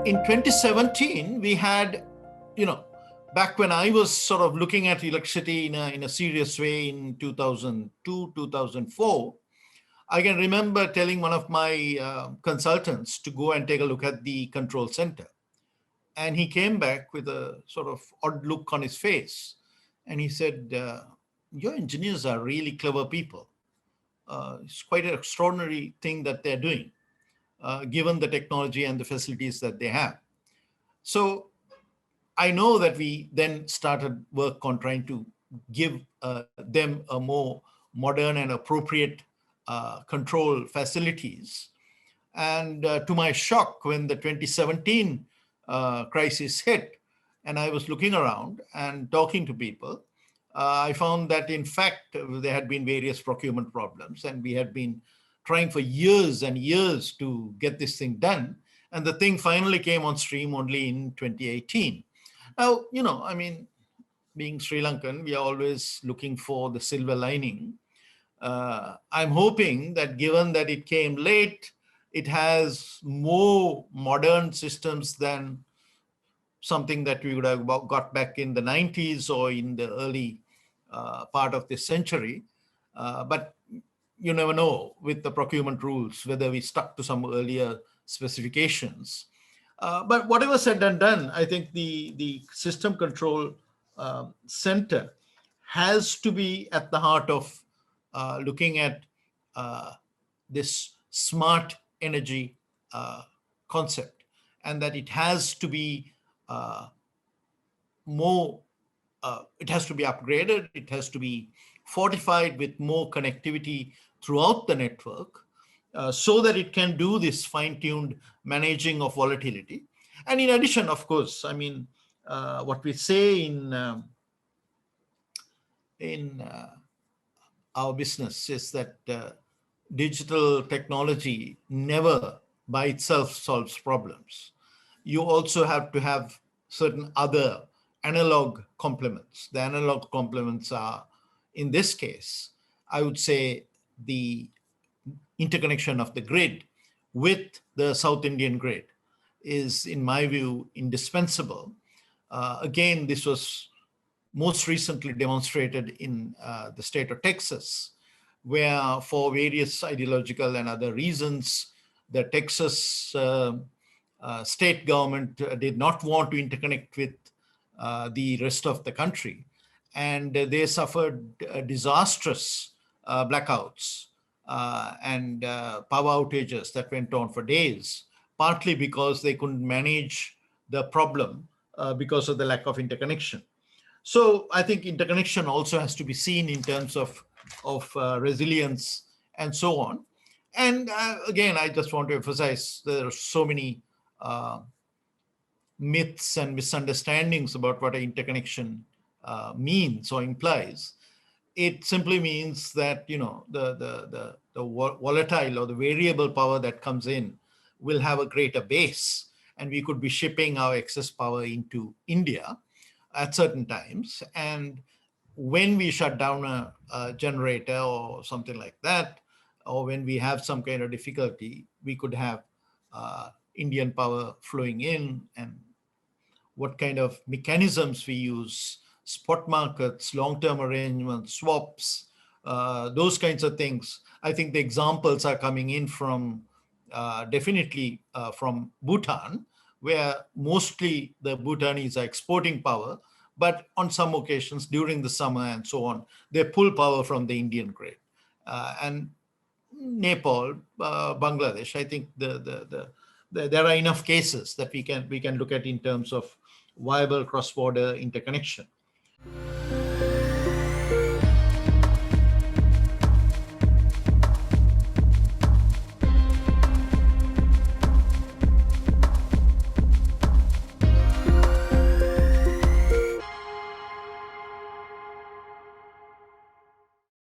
In 2017, we had, you know, back when I was sort of looking at electricity in a serious way in 2002, 2004, I can remember telling one of my consultants to go and take a look at the control center. And he came back with a sort of odd look on his face. And he said, your engineers are really clever people. It's quite an extraordinary thing that they're doing, given the technology and the facilities that they have. So I know that we then started work on trying to give them a more modern and appropriate control facilities. And to my shock, when the 2017 crisis hit, and I was looking around and talking to people, I found that in fact there had been various procurement problems, and we had been trying for years and years to get this thing done. And the thing finally came on stream only in 2018. Now, I mean, being Sri Lankan, we are always looking for the silver lining. I'm hoping that given that it came late, it has more modern systems than something that we would have got back in the 90s or in the early part of this century. But you never know with the procurement rules whether we stuck to some earlier specifications. But whatever said and done, I think the system control center has to be at the heart of looking at this smart energy concept, and that it has to be more, it has to be upgraded, it has to be fortified with more connectivity throughout the network, so that it can do this fine-tuned managing of volatility. And in addition, of course, I mean, what we say in our business is that digital technology never by itself solves problems. You also have to have certain other analog complements. The analog complements are, in this case, I would say the interconnection of the grid with the South Indian grid is, in my view, indispensable. Again, this was most recently demonstrated in the state of Texas, where for various ideological and other reasons, the Texas state government did not want to interconnect with the rest of the country. And they suffered disastrous blackouts and power outages that went on for days, partly because they couldn't manage the problem because of the lack of interconnection. So I think interconnection also has to be seen in terms of resilience and so on. And again, I just want to emphasize there are so many myths and misunderstandings about what an interconnection means or implies. It simply means that the volatile or the variable power that comes in will have a greater base, and we could be shipping our excess power into India at certain times. And when we shut down a generator or something like that, or when we have some kind of difficulty, we could have Indian power flowing in. And what kind of mechanisms we use, spot markets, long-term arrangements, swaps, those kinds of things. I think the examples are coming in from definitely from Bhutan, where mostly the Bhutanese are exporting power, but on some occasions during the summer and so on, they pull power from the Indian grid. And Nepal, Bangladesh, I think there are enough cases that we can look at in terms of viable cross-border interconnection.